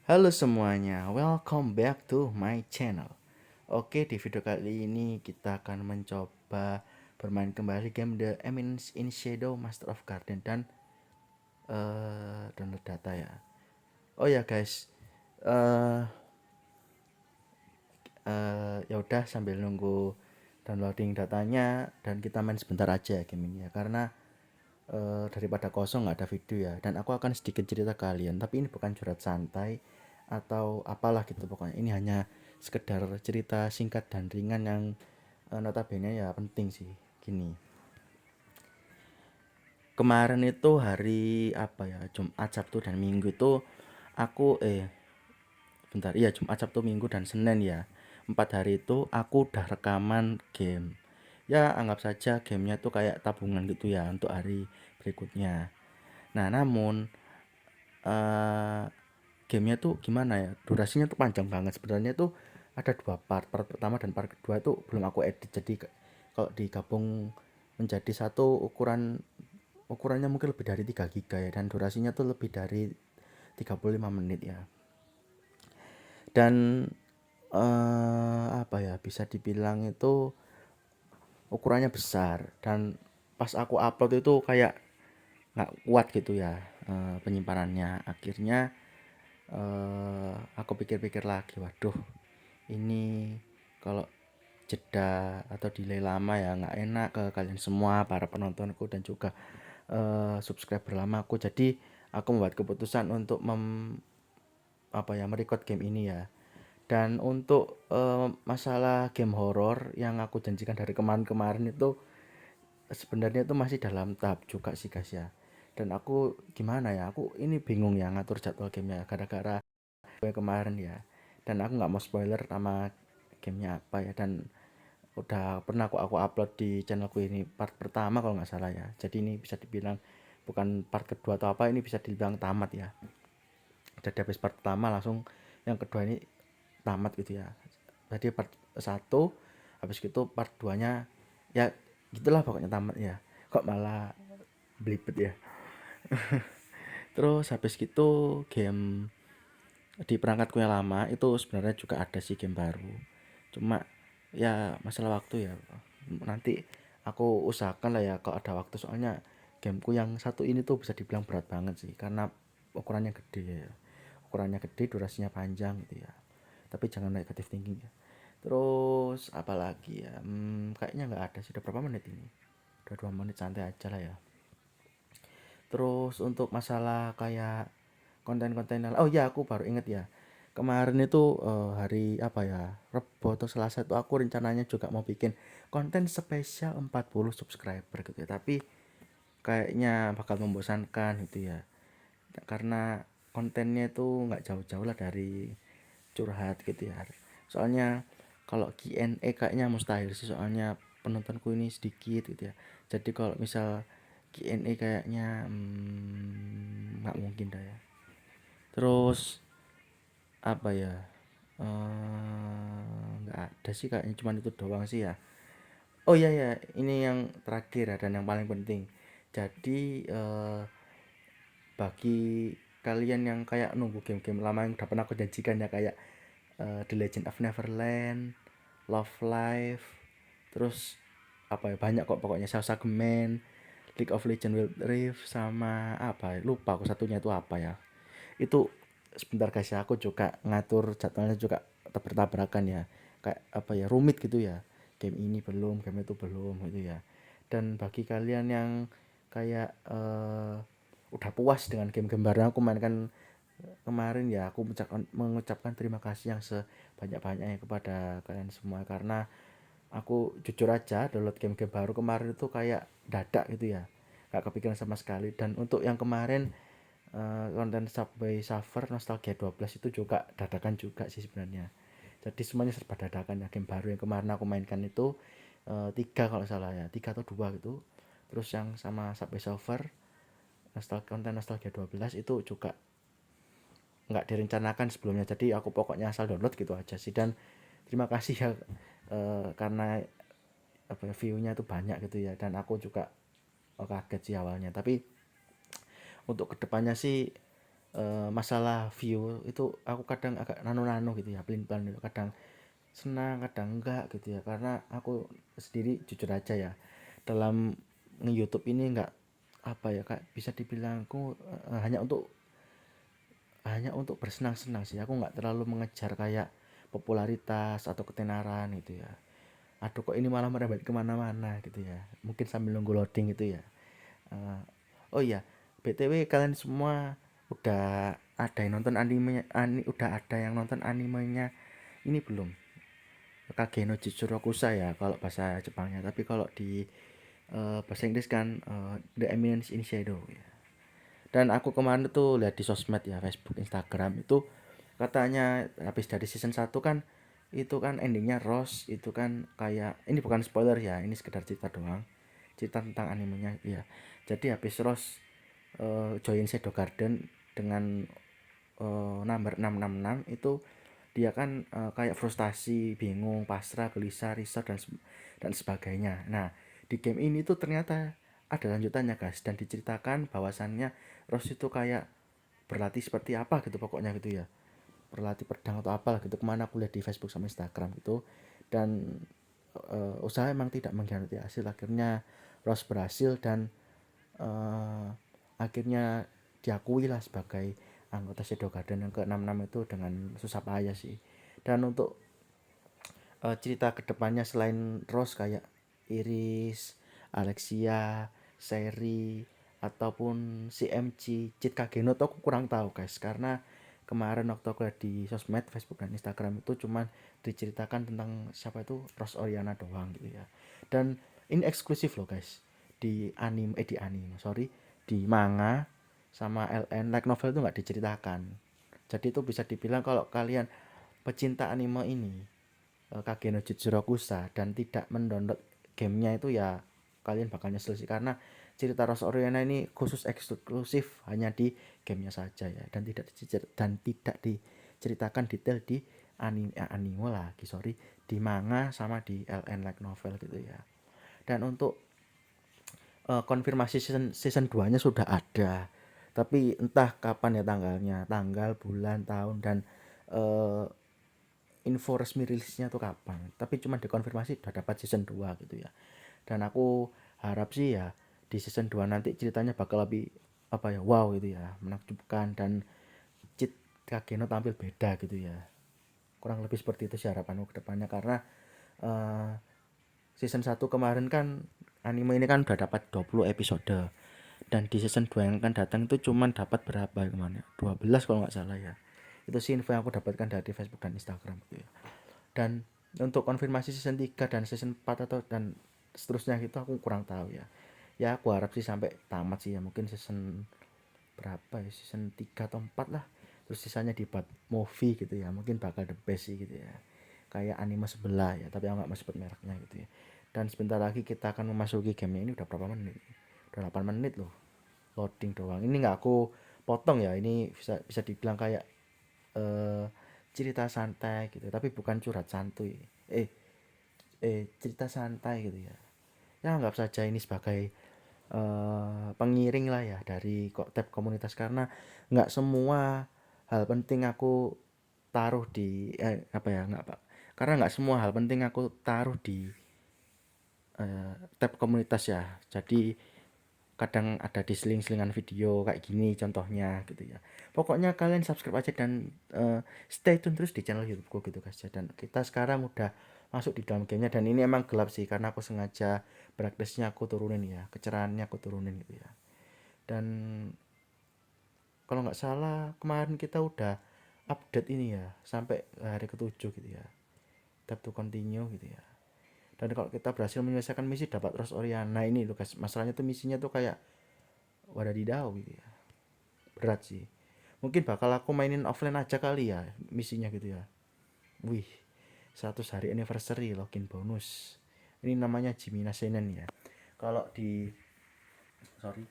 Halo semuanya, welcome back to my channel. Oke, di video kali ini kita akan mencoba bermain kembali game The Eminence in Shadow Master of Garden dan download data ya. Oh ya guys, eh ya udah sambil nunggu downloading datanya dan kita main sebentar aja game ini ya karena daripada kosong nggak ada video ya, dan aku akan sedikit cerita kalian, tapi ini bukan curhat santai atau apalah gitu, pokoknya ini hanya sekedar cerita singkat dan ringan yang notabene ya penting sih. Gini, kemarin itu hari apa ya, Jumat, Sabtu dan Minggu itu aku bentar, iya Jumat, Sabtu, Minggu dan Senin ya, 4 hari itu aku udah rekaman game. Ya anggap saja gamenya tuh kayak tabungan gitu ya untuk hari berikutnya. Nah namun eh gamenya tuh gimana ya, durasinya tuh panjang banget sebenarnya tuh. Ada dua part pertama dan part kedua itu belum aku edit, jadi kalau digabung menjadi satu ukurannya mungkin lebih dari 3 giga ya, dan durasinya tuh lebih dari 35 menit ya. Dan apa ya, bisa dibilang itu ukurannya besar, dan pas aku upload itu kayak nggak kuat gitu ya penyimpanannya. Akhirnya aku pikir-pikir lagi, waduh ini kalau jeda atau delay lama ya nggak enak ke kalian semua para penontonku dan juga subscriber lama aku. Jadi aku membuat keputusan untuk merecord game ini ya. Dan untuk masalah game horror yang aku janjikan dari kemarin-kemarin itu sebenarnya itu masih dalam tahap juga sih guys ya. Dan aku gimana ya, aku ini bingung ya ngatur jadwal gamenya gara-gara yang kemarin ya. Dan aku nggak mau spoiler nama gamenya apa ya, dan udah pernah aku upload di channelku ini part pertama kalau nggak salah ya. Jadi ini bisa dibilang bukan part kedua atau apa, ini bisa dibilang tamat ya. Jadi habis part pertama langsung yang kedua ini tamat gitu ya. Jadi part satu habis gitu part 2 nya ya gitulah pokoknya tamat ya. Kok malah belibet ya. Terus habis gitu game di perangkatku yang lama itu sebenarnya juga ada sih game baru. Cuma ya masalah waktu ya. Nanti aku usahakan lah ya kalau ada waktu, soalnya gameku yang satu ini tuh bisa dibilang berat banget sih karena ukurannya gede ya. Ukurannya gede, durasinya panjang gitu ya. Tapi jangan negatif thinking ya. Terus apalagi ya? Kayaknya nggak ada sih. Udah berapa menit ini? Udah 2 menit, santai aja lah ya. Terus untuk masalah kayak konten-konten, oh ya aku baru inget ya. Kemarin itu hari apa ya? Rebo atau Selasa itu aku rencananya juga mau bikin konten spesial 40 subscriber gitu ya. Tapi kayaknya bakal membosankan gitu ya. Karena kontennya itu nggak jauh-jauh lah dari curhat gitu ya. Soalnya kalau Q&A kayaknya mustahil sih, soalnya penontonku ini sedikit gitu ya. Jadi kalau misal Q&A kayaknya nggak mungkin dah ya. Terus apa ya, nggak ada sih kayaknya, cuman itu doang sih ya. Oh iya ya, ini yang terakhir ya dan yang paling penting. Jadi bagi kalian yang kayak nunggu game-game lama yang udah pernah aku janjikan ya, kayak The Legend of Neverland, Love Life, terus apa ya, banyak kok pokoknya, Sasageman, League of Legends Wild Rift, sama apa ya, lupa aku satunya itu apa ya. Itu sebentar guys ya, aku juga ngatur jadwalnya juga bertabrakan ya, kayak apa ya, rumit gitu ya. Game ini belum, game itu belum gitu ya. Dan bagi kalian yang kayak udah puas dengan game-game baru yang aku mainkan kemarin ya, aku mengucapkan terima kasih yang sebanyak-banyaknya kepada kalian semua, karena aku jujur aja download game-game baru kemarin itu kayak dadak gitu ya, gak kepikiran sama sekali. Dan untuk yang kemarin konten Subway Surfer Nostalgia 12 itu juga dadakan juga sih sebenarnya. Jadi semuanya serba dadakan ya. Game baru yang kemarin aku mainkan itu 3 kalau salah ya, 3 atau 2 gitu. Terus yang sama Subway Surfer konten Nostalgia 12 itu juga nggak direncanakan sebelumnya, jadi aku pokoknya asal download gitu aja sih. Dan terima kasih ya karena apa ya, view-nya tuh banyak gitu ya, dan aku juga kaget sih awalnya. Tapi untuk kedepannya sih masalah view itu aku kadang agak nano-nano gitu ya, pelin-pelan gitu. Kadang senang, kadang enggak gitu ya. Karena aku sendiri jujur aja ya, dalam nge-YouTube ini enggak apa ya, Kak, bisa dibilang aku hanya untuk bersenang-senang sih. Aku nggak terlalu mengejar kayak popularitas atau ketenaran gitu ya. Aduh kok ini malah merembet kemana-mana gitu ya. Mungkin sambil nunggu loading gitu ya. Eh, oh iya, BTW kalian semua udah ada yang nonton animenya, udah ada yang nonton animenya ini belum? Kage no Jitsurokusa ya kalau bahasa Jepangnya. Tapi kalau di bahasa Inggris kan The Eminence in Shadow ya. Dan aku kemarin tuh lihat di sosmed ya, Facebook, Instagram itu katanya habis dari season 1 kan itu kan endingnya Rose itu kan kayak ini bukan spoiler ya, ini sekedar cerita doang. Cerita tentang animenya ya. Jadi habis Rose join Shadow Garden dengan number 666 itu dia kan kayak frustasi, bingung, pasrah, gelisah, risau dan sebagainya. Nah, di game ini tuh ternyata ada lanjutannya guys dan diceritakan bahwasannya Rose itu kayak berlatih seperti apa gitu pokoknya gitu ya. Berlatih pedang atau apa gitu kemana aku lihat di Facebook sama Instagram gitu. Dan usaha emang tidak mengkhianati hasil, akhirnya Rose berhasil dan eh, akhirnya diakui lah sebagai anggota Shadow Garden yang ke-66 itu dengan susah payah sih. Dan untuk cerita kedepannya selain Rose kayak Iris, Alexia, Seri ataupun si MC Cheat Kageno tuh aku kurang tahu guys, karena kemarin waktu aku lihat di sosmed Facebook dan Instagram itu cuman diceritakan tentang siapa itu Rose Oriana doang gitu ya. Dan ini eksklusif loh guys, di manga sama LN like novel itu nggak diceritakan. Jadi itu bisa dibilang kalau kalian pecinta anime ini Kage no Jitsurokusa dan tidak mendownload gamenya itu ya kalian bakal nyesel sih, karena cerita Rose Oriana ini khusus eksklusif hanya di gamenya saja ya, dan tidak diceritakan detail di anime lagi sorry, di manga sama di LN like novel gitu ya. Dan untuk konfirmasi season 2 nya sudah ada, tapi entah kapan ya tanggalnya, tanggal, bulan, tahun, dan eh, info resmi rilisnya tuh kapan, tapi cuma dikonfirmasi udah dapat season 2 gitu ya. Dan aku harap sih ya di season 2 nanti ceritanya bakal lebih apa ya, wow gitu ya, menakjubkan, dan Cheat Kageno tampil beda gitu ya. Kurang lebih seperti itu sih harapanku ke depannya, karena eh, season 1 kemarin kan anime ini kan udah dapat 20 episode, dan di season 2 yang akan datang itu cuman dapat berapa ya kemana 12 kalau nggak salah ya. Itu sih info yang aku dapatkan dari Facebook dan Instagram gitu ya. Dan untuk konfirmasi season 3 dan season 4 atau dan seterusnya gitu aku kurang tahu ya. Ya aku harap sih sampai tamat sih ya, mungkin season berapa ya, season 3 atau 4 lah. Terus sisanya dibuat movie gitu ya, mungkin bakal the best sih gitu ya. Kayak anime sebelah ya, tapi aku nggak mau sebut mereknya gitu ya. Dan sebentar lagi kita akan memasuki gamenya, ini udah berapa menit? Udah 8 menit loh. Loading doang. Ini nggak aku potong ya, ini bisa bisa dibilang kayak eh cerita santai gitu, tapi bukan curhat santuy. Eh cerita santai gitu ya. Ya anggap saja ini sebagai pengiring lah ya dari kok tab komunitas, karena nggak semua hal penting aku taruh di apa ya nggak pak, karena nggak semua hal penting aku taruh di tab komunitas ya. Jadi kadang ada di seling-selingan video kayak gini contohnya gitu ya. Pokoknya kalian subscribe aja dan stay tune terus di channel YouTubeku gitu guys ya. Dan kita sekarang udah masuk di dalam gamenya, dan ini emang gelap sih karena aku sengaja brightness-nya aku turunin ya, kecerahannya aku turunin gitu ya. Dan kalau nggak salah kemarin kita udah update ini ya sampai hari ketujuh gitu ya. Tap to continue gitu ya. Dan kalau kita berhasil menyelesaikan misi dapat Rose Oriana ini loh guys. Masalahnya tuh misinya tuh kayak wadadidau gitu ya. Berat sih. Mungkin bakal aku mainin offline aja kali ya misinya gitu ya. Wih, 100 hari anniversary login bonus. Ini namanya Jimina Seinen ya. Kalau di sorry,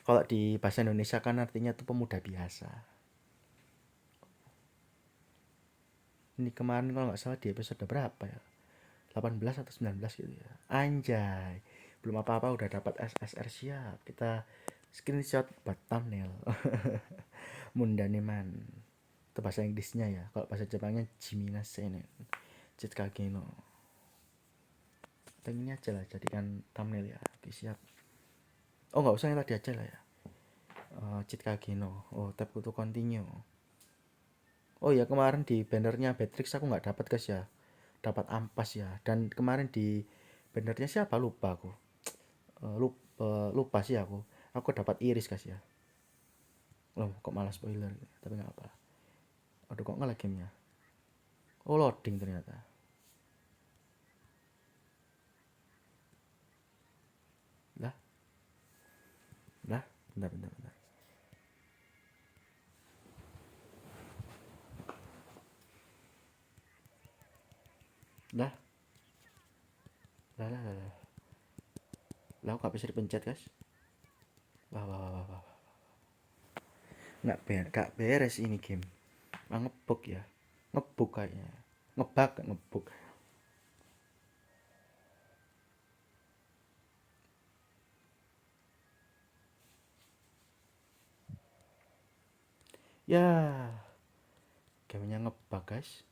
kalau di bahasa Indonesia kan artinya tuh pemuda biasa. Ini kemarin kalau nggak salah di episode berapa ya, 18 atau 19 gitu ya. Anjay, belum apa-apa udah dapat SSR, siap kita screenshot buat thumbnail. Mundaneman itu bahasa Inggrisnya ya, kalau bahasa Jepangnya Jiminase ne Chitkage no. Kita ini aja lah jadikan thumbnail ya. Oke siap. Oh nggak usah yang tadi aja lah ya. Chitkage no. Oh tap to continue. Oh ya kemarin di bannernya Beatrix aku nggak dapat guys ya, dapat ampas ya. Dan kemarin di bannernya siapa lupa aku. Lupa sih aku dapat iris guys ya. Loh kok malah spoiler, tapi nggak apa. Aduh kok nggak gamenya. Oh loading ternyata. Lah lah bentar. Lah lah. Lah kok bisa dipencet guys. Wah. Nggak beres ini game. Ngebug ya, ngebug kayaknya, ngebug. Ya gamenya ngebug guys,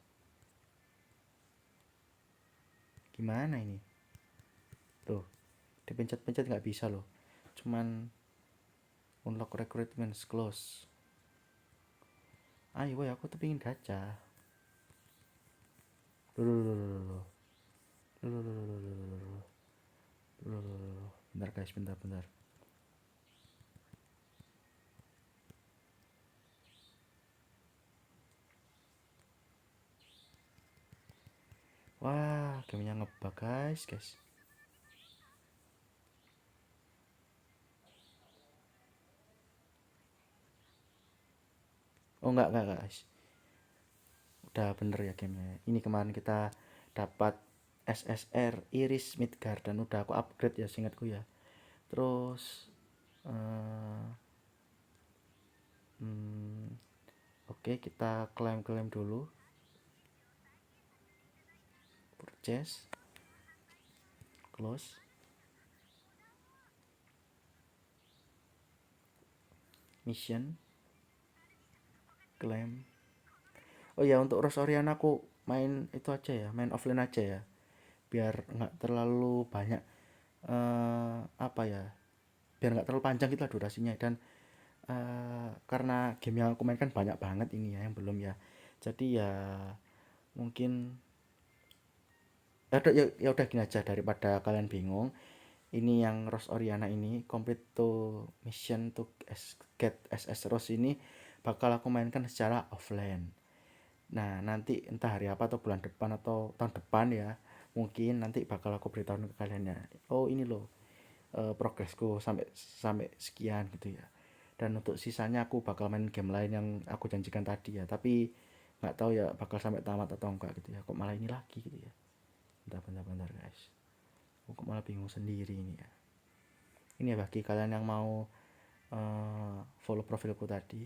gimana ini tuh, dipencet-pencet nggak bisa loh, cuman unlock recruitment close. Ayo woy, aku tuh pengen gacha. Loh. Bentar guys, bentar. Wah gamenya ngebug guys. Oh enggak guys, udah bener ya gamenya. Ini kemarin kita dapat SSR Iris Midgard dan udah aku upgrade ya seingatku ya. Terus uh, oke, kita klaim dulu. Purchase, close, mission, claim. Oh ya untuk Rose Oriana aku main itu aja ya, main offline aja ya, biar nggak terlalu banyak apa ya, biar nggak terlalu panjang gitu lah durasinya. Dan karena game yang aku mainkan banyak banget ini ya yang belum ya, jadi ya mungkin ya udah gini aja, daripada kalian bingung. Ini yang Rose Oriana ini complete to mission to get SS Rose ini bakal aku mainkan secara offline. Nah nanti entah hari apa atau bulan depan atau tahun depan ya, mungkin nanti bakal aku beritahu ke kalian ya, oh ini loh progresku sampai sampai sekian gitu ya. Dan untuk sisanya aku bakal main game lain yang aku janjikan tadi ya, tapi nggak tahu ya bakal sampai tamat atau enggak gitu ya. Kok malah ini lagi gitu ya. Bentar guys, aku kok malah bingung sendiri ini ya. Ini ya bagi kalian yang mau follow profilku tadi,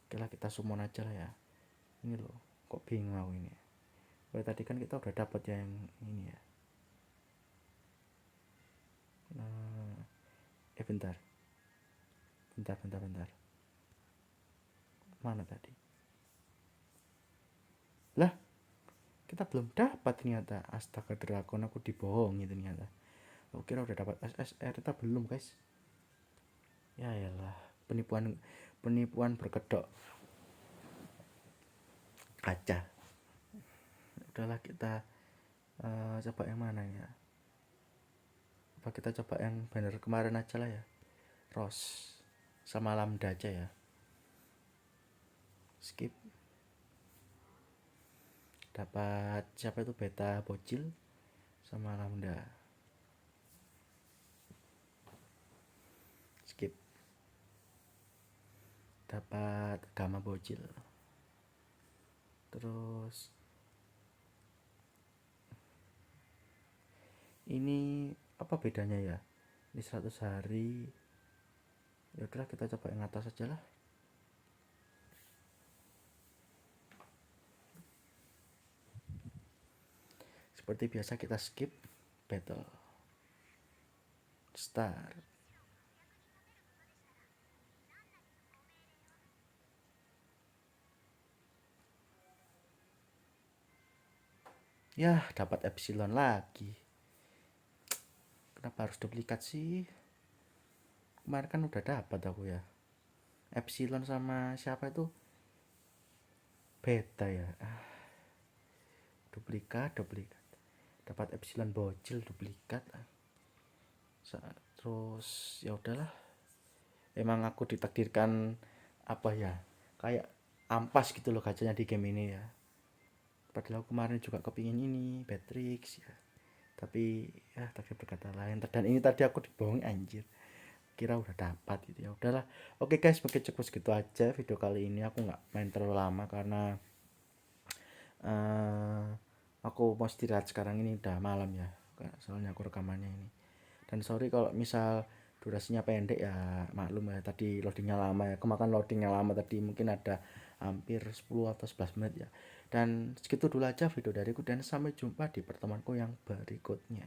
oke lah kita summon aja lah ya. Ini loh kok bingung aku ini. Oh, tadi kan kita udah dapat ya yang ini ya. Bentar. Mana tadi? Lah, kita belum dapat ternyata. Astaga Dragon, aku dibohongi ternyata. Aku kira udah dapat SSR, ternyata belum guys. Ya elah, penipuan berkedok kaca. Udahlah kita coba yang mana ya. Apa kita coba yang banner kemarin aja lah ya. Rose sama Lambda aja ya. Skip. Dapat siapa itu, beta bocil sama Lambda. Skip. Dapat gamma bocil. Terus ini apa bedanya ya, ini 100 hari. Ya udahlah kita coba yang atas aja lah. Seperti biasa kita skip battle, start. Ya, dapat epsilon lagi. Kenapa harus duplikat sih? Kemarin kan udah dapat aku ya. Epsilon sama siapa itu? Beta ya. Duplikat. Dapat epsilon bocil duplikat. Terus ya udahlah. Emang aku ditakdirkan apa ya? Kayak ampas gitu loh gacanya di game ini ya. Padahal aku kemarin juga kepingin ini, Patrix ya. Tapi ya takdir berkata lain. Dan ini tadi aku dibohong anjir. Kira udah dapat gitu ya. Udahlah. Oke guys, mungkin cukup segitu aja video kali ini. Aku nggak main terlalu lama karena uh, aku mau istirahat sekarang, ini udah malam ya. Soalnya aku rekamannya ini. Dan sorry kalau misal durasinya pendek ya, maklum ya, tadi loadingnya lama ya, kemakan loadingnya lama tadi, mungkin ada hampir 10 atau 11 menit ya. Dan segitu dulu aja video dariku, dan sampai jumpa di pertemuanku yang berikutnya.